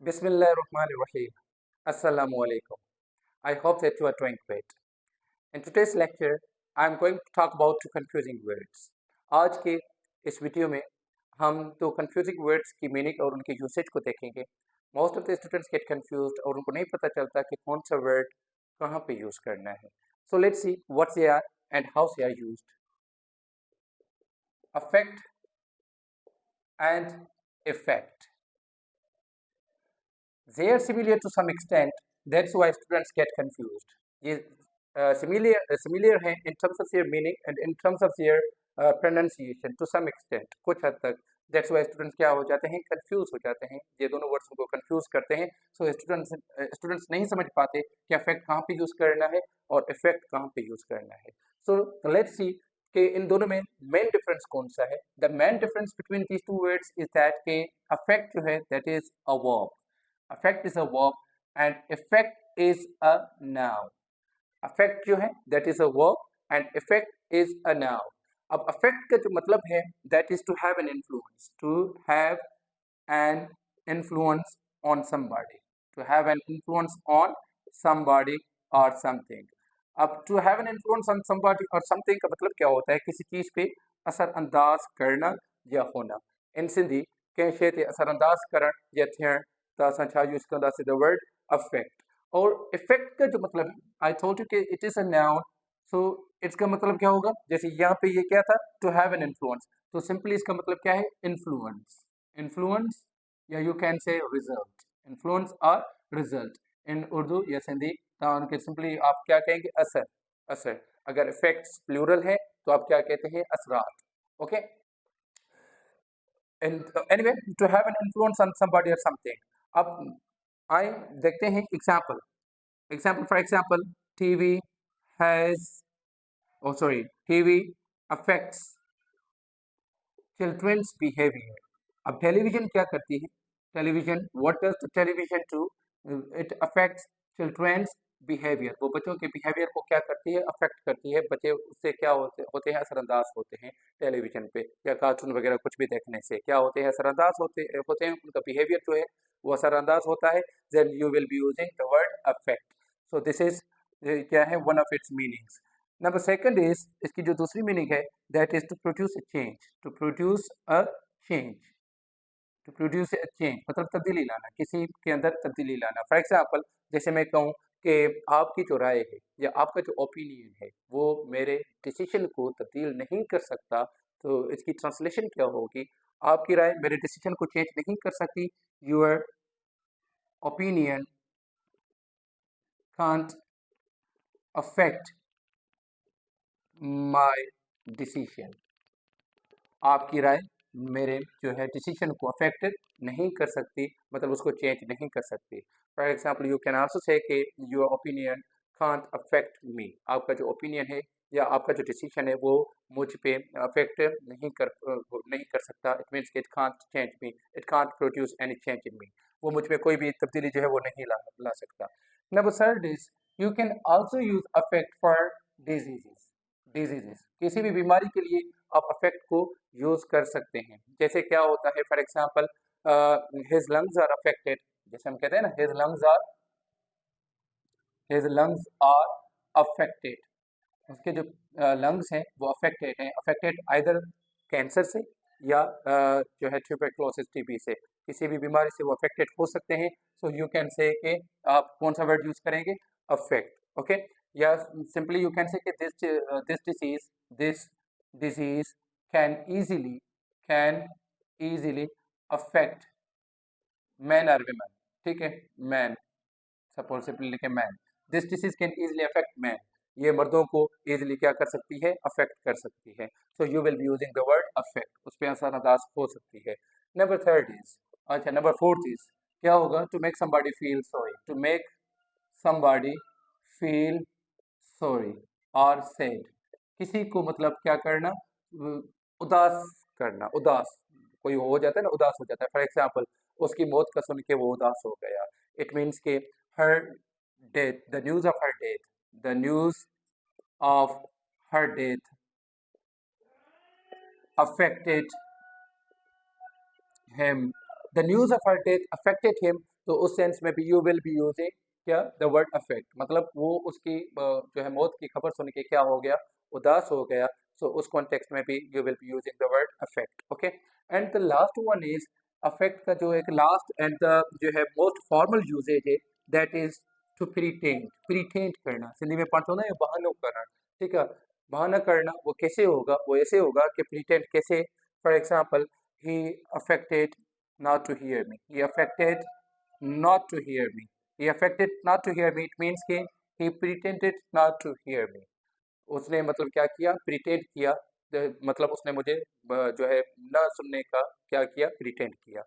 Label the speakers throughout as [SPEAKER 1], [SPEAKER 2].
[SPEAKER 1] Bismillahirrahmanirrahim. Assalamu alaikum. I hope that you are doing great. In today's lecture, I am going to talk about two confusing words. आज के इस video में हम दो confusing words की meaning और उनके usage को देखेंगे. Most of the students get confused और उनको नहीं पता चलता कि कौन सा word कहाँ पे use करना है. So let's see what they are and how they are used. Affect and effect. They are similar to some extent. That's why students get confused. ये similar हैं in terms of their meaning and in terms of their pronunciation to some extent. कुछ हद तक. That's why students क्या हो जाते हैं, confuse हो जाते हैं. ये दोनों words को confuse करते हैं. So students नहीं समझ पाते कि affect कहाँ पे use करना है और effect कहाँ पे use करना है. So let's see कि इन दोनों में main difference कौन सा है. The main difference between these two words is that कि affect जो है that is a verb. Affect is a verb and effect is a noun. Affect जो है that is a verb and effect is a noun. अब affect का जो मतलब है that is to have an influence, to have an influence on somebody, to have an influence on somebody or something. अब to have an influence on somebody or something का मतलब क्या होता है, किसी चीज़ पे असरअंदाज करना या होना. In Sindhi कहीं शे ते असरअंदाज करण या थियण त असां छा यूज़ कंदासीं the word affect. और इफेक्ट का जो मतलब है, आई थॉट यू कि इट इज़ अ नाउन, सो इसका मतलब क्या होगा, जैसे यहाँ पे ये क्या था, टू हैव एन इन्फ्लुएंस, तो सिंपली इसका मतलब क्या है, इन्फ्लुएंस. इन्फ्लुएंस या यू कैन से रिजल्ट, इन्फ्लुएंस और रिजल्ट इन उर्दू या सिंधी. तो उनके सिंपली आप क्या कहेंगे, असर. असर. अगर इफेक्ट्स प्लूरल है तो आप क्या कहते हैं, असरात. Okay. Anyway, to have an influence on somebody और समथिंग. अब आए देखते हैं example. For example, TV has, TV affects children's behavior. अब टेलीविजन क्या करती है, television, what does the television do? It affects children's behavior. वो बच्चों के बिहेवियर को क्या करती है, अफेक्ट करती है. बच्चे उससे क्या होते हैं, असरअंदाज होते हैं टेलीविजन पे या कार्टून वगैरह कुछ भी देखने से क्या होते हैं, असरअंदाज होते हैं. उनका बिहेवियर जो है वो असरअंदाज होता है. Then you will be using the word affect. So this is क्या है, one of its meanings. Number second is, इसकी जो दूसरी मीनिंग है, that is to produce a change. To produce a change. To produce a change मतलब तब्दीली लाना, किसी के अंदर तब्दीली लाना. फॉर एग्जाम्पल, जैसे मैं कहूँ कि आपकी जो राय है या आपका जो ओपिनियन है वो मेरे डिसीजन को तब्दील नहीं कर सकता, तो इसकी ट्रांसलेशन क्या होगी, आपकी राय मेरे डिसीजन को चेंज नहीं कर सकती. Your opinion can't affect my decision. आपकी राय मेरे जो है डिसीजन को अफेक्ट नहीं कर सकती, मतलब उसको चेंज नहीं कर सकती. For example, you can also say कि your opinion can't affect me. आपका जो ओपिनियन है या आपका जो डिसीजन है वो मुझ पे अफेक्ट नहीं कर सकता. It means it can't change me, it can't produce any change in me. वो मुझ में कोई भी तब्दीली जो है वो नहीं ला सकता. Number third is, you can also use affect for diseases. किसी भी बीमारी के लिए आप अफेक्ट को यूज कर सकते हैं. जैसे क्या होता है, for example, his lungs are affected. जैसे हम कहते हैं ना, हिज लंग्स आर अफेक्टेड. उसके जो लंग्स हैं वो अफेक्टेड हैं. अफेक्टेड आइदर कैंसर से या जो है ट्यूबरक्लोसिस, टीबी से, किसी भी बीमारी से वो अफेक्टेड हो सकते हैं. सो यू कैन से कि आप कौन सा वर्ड यूज करेंगे, अफेक्ट. ओके. या सिंपली यू कैन से कि this disease can easily affect men or women. ठीक है, मैन, सपोज सिंपली लिखे man. This disease can easily affect man. ये मर्दों को इजीली क्या कर सकती है, अफेक्ट कर सकती है. So you will be using the word affect. उस पर असरअंदाज हो सकती है. नंबर थर्ड इज, अच्छा नंबर फोर्थ इज क्या होगा, to make somebody feel sorry. To make somebody feel sorry और सैड. किसी को मतलब क्या करना, उदास करना. उदास कोई हो जाता है ना, उदास हो जाता है. फॉर एग्जाम्पल, उसकी मौत का सुन के वो उदास हो गया. इट मीन्स के her death, the news of her death, the news of her death affected him. The news of her death affected him तो उस सेंस में भी यू विल बी यूजिंग क्या द वर्ड अफेक्ट, मतलब वो उसकी जो है मौत की खबर सुन के क्या हो गया, उदास हो गया। सो उस कॉन्टेक्स्ट में भी you will be using the word affect. Okay, and the last one is affect का जो एक लास्ट एंड द जो है मोस्ट फॉर्मल यूजेज है, दैट इज टू प्रीटेंड। प्रीटेंड करना हिंदी में पाठ होना है बहाना करना, ठीक है। बहाना करना वो कैसे होगा, वो ऐसे होगा कि प्रीटेंड कैसे, for example he affected not to hear me, he affected not to hear me, he affected not to hear me, it means कि he pretended not to hear me, उसने मतलब क्या किया, प्रिटेंड किया, मतलब उसने मुझे जो है न सुनने का क्या किया, प्रिटेंड किया।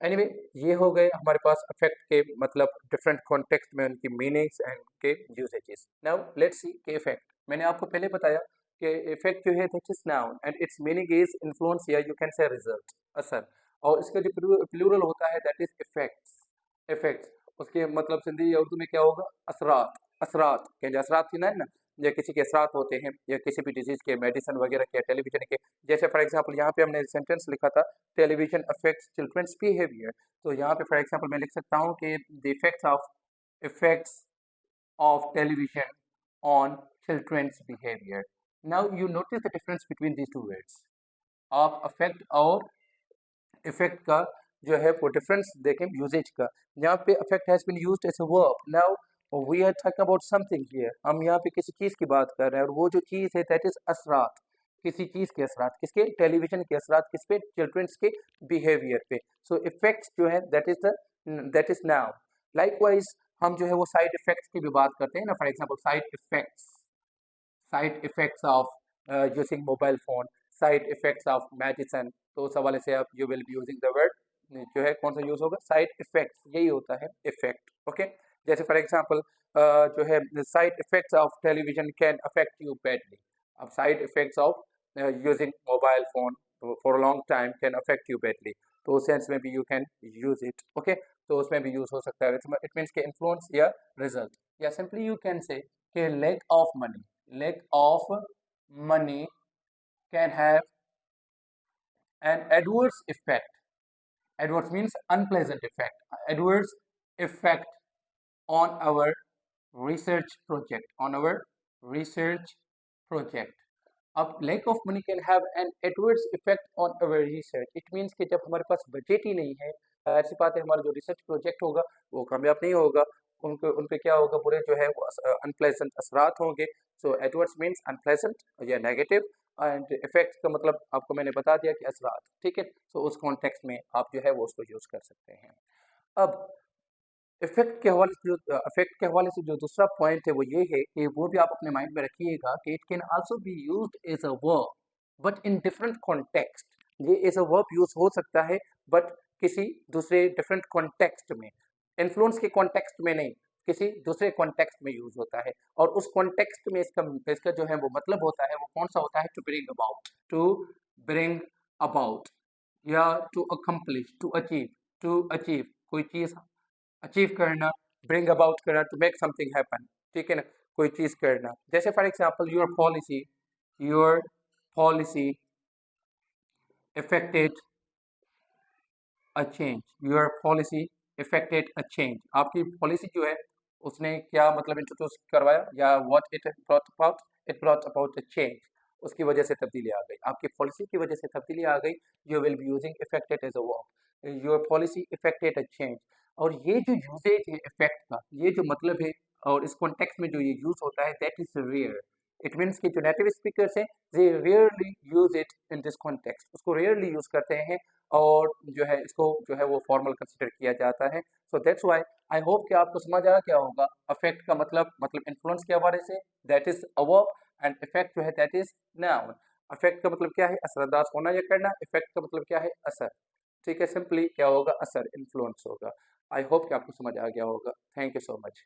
[SPEAKER 1] एनीवे ये हो गए हमारे पास अफेक्ट के मतलब डिफरेंट कॉन्टेक्स्ट में उनकी मीनिंग्स एंड के यूसेजेस। नाउ लेट्स सी के इफेक्ट। मैंने आपको पहले बताया कि इफेक्ट जो है that is noun and it's meaning is influence या यू कैन से रिजल्ट, असर, और इसका जो प्लूरल होता है दैट इज इफेक्ट्स। इफेक्ट्स उसके मतलब सिंधी या उर्दू में क्या होगा, असरात। असरात के जो असरात थी ना, या किसी के असरात होते हैं या किसी भी डिजीज के, मेडिसिन वगैरह के, टेलीविजन के, जैसे फॉर एग्जांपल यहाँ पे हमने सेंटेंस लिखा था टेलीविजन अफेक्ट्स चिल्ड्रंस बिहेवियर, तो यहाँ पे फॉर एग्जांपल मैं लिख सकता हूँ कि the effects of television on children's behaviour. Now you notice the difference between these two words. आप अफेक्ट और इफेक्ट का जो है वो डिफरेंस देखें यूजेज का। यहाँ पे affect has been used as a verb, now we are talking about something here, हम यहाँ पे किसी चीज की बात कर रहे हैं और वो जो चीज है दैट इज असरात, किसी चीज के असरात, किसके, टेलीविजन के असरात, किस पे, चिल्ड्रंस के बिहेवियर पे। सो इफेक्ट्स जो है दैट इज नाउ। लाइकवाइज हम जो है वो साइड इफेक्ट्स की भी बात करते हैं ना, for example side effects of using mobile phone, side effects of medicine, तो उस हवाले से आप you will be using the word जो है कौन सा यूज होगा, साइड इफेक्ट्स, यही होता है इफेक्ट। ओके, जैसे फॉर एग्जांपल जो है side effects of television can affect you badly. अब side effects of using mobile phone for a long time can affect you badly, तो उस सेंस में भी you can use it. Okay, तो उसमें भी यूज हो सकता है, इट मीन्स के इन्फ्लुएंस या रिजल्ट, या simply you can say lack of money can have an adverse effect. Adverse means unpleasant effect. Adverse effect on our research project. अब lack of money can have an adverse effect on our research. It means कि जब हमारे पास budget ही नहीं है, ऐसी बात है, हमारा जो रिसर्च प्रोजेक्ट होगा वो कामयाब नहीं होगा, उन पे क्या होगा, बुरे जो है वो अनप्लेजेंट असरात होंगे। सो एडवर्स मीन्स अनप्लेजेंट या नेगेटिव, एंड इफेक्ट्स का मतलब आपको मैंने बता दिया कि असरात, ठीक है। सो उस कॉन्टेक्स्ट में आप जो है वो उसको यूज कर सकते हैं। अब इफेक्ट के हवाले से जो दूसरा पॉइंट है वो ये है कि वो भी आप अपने माइंड में रखिएगा कि it can also be used as a verb but in different context. ये एज अ वर्ब यूज हो सकता है बट किसी दूसरे डिफरेंट कॉन्टेक्स्ट में, इन्फ्लुएंस के कॉन्टेक्स्ट में नहीं, किसी दूसरे कॉन्टेक्स्ट में यूज होता है, और उस कॉन्टेक्स्ट में इसका जो है वो मतलब होता है वो कौन सा होता है, टू ब्रिंग अबाउट या टू अकम्प्लिश, टू अचीव कोई चीज अचीव करना, ब्रिंग अबाउट करना, टू मेक समथिंग हैपन, ठीक है ना, कोई चीज करना। जैसे for example your policy affected a change, your policy affected a change, आपकी पॉलिसी जो है उसने क्या मतलब इंट्रोड्यूस करवाया, या what it brought about a change, उसकी वजह से तब्दीली आ गई, आपकी पॉलिसी की वजह से तब्दीली आ गई। You will be using affected as a verb, your policy affected a change। और ये जो यूजेज है इफेक्ट का, ये जो मतलब है और इस कॉन्टेक्स्ट में जो ये यूज होता है that is rare. It means कि जो नेटिव स्पीकर्स हैं they rarely use it in this context, उसको रेयरली यूज करते हैं और जो है इसको जो है वो फॉर्मल कंसिडर किया जाता है। So that's why I hope कि आपको समझ आया क्या होगा अफेक्ट का मतलब इन्फ्लुएंस के हवाले से, that is a verb, and effect जो है दैट इज नाउन। अफेक्ट का मतलब क्या है, असरअंदाज होना या करना, इफेक्ट का मतलब क्या है, असर, ठीक है। सिंपली क्या होगा, असर, इन्फ्लुएंस होगा। आई होप कि आपको समझ आ गया होगा। Thank you so much.